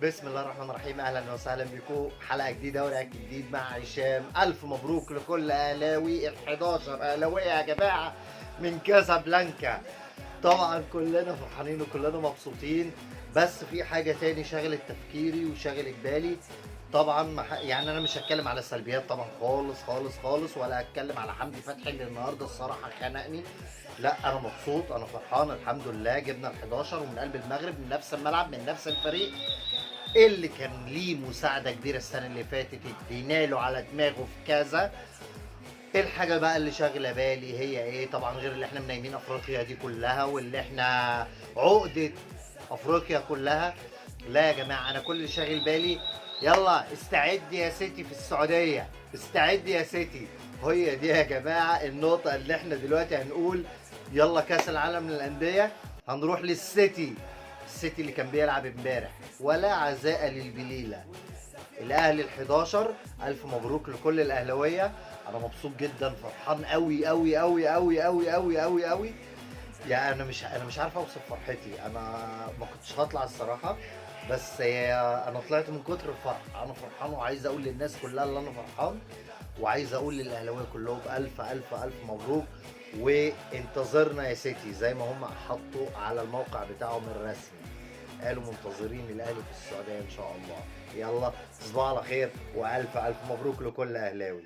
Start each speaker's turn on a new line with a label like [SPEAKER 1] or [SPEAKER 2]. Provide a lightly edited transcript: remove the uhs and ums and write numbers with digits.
[SPEAKER 1] بسم الله الرحمن الرحيم، اهلا وسهلا بكم حلقه جديده ورقه جديد مع هشام. الف مبروك لكل اهلاوي، ال11 اهلاويه يا جماعه من كازابلانكا. طبعا كلنا فرحانين وكلنا مبسوطين، بس في حاجه تاني شغلت تفكيري وشغلت بالي. طبعا يعني انا مش هتكلم على السلبيات طبعا خالص خالص خالص، ولا هتكلم على حمدي فتحي اللي النهارده الصراحه خنقني. لا انا مبسوط، انا فرحان، الحمد لله جبنا ال11 ومن قلب المغرب، من نفس الملعب، من نفس الفريق اللي كان ليه مساعده كبيره السنه اللي فاتت ادينا له على دماغه في كذا. ايه الحاجه بقى اللي شاغله بالي؟ هي ايه؟ طبعا غير اللي احنا منايمين افريقيا دي كلها، واللي احنا عقده افريقيا كلها. لا يا جماعه، انا كل اللي شاغل بالي يلا استعد يا سيتي في السعوديه، استعد يا سيتي. هي دي يا جماعه النقطه اللي احنا دلوقتي هنقول يلا كاس العالم للانديه هنروح للسيتي. السيتي اللي كان بيلعب امبارح ولا عزاء للبليله. الاهلي ال11، الف مبروك لكل الاهلاويه. انا مبسوط جدا، فرحان قوي قوي قوي قوي قوي قوي قوي قوي. يعني انا مش عارف اوصف فرحتي. انا ما كنتش هطلع الصراحه، بس انا طلعت من كتر الفرح. انا فرحان وعايز اقول للناس كلها اللي انا فرحان، وعايز اقول للاهلاويه كلهم الف الف الف مبروك. وانتظرنا يا سيتي زي ما هم حطوا على الموقع بتاعهم الرسمي، قالوا منتظرين الاهلي في السعوديه ان شاء الله. يلا تصبحوا على خير، والف الف مبروك لكل اهلاوي.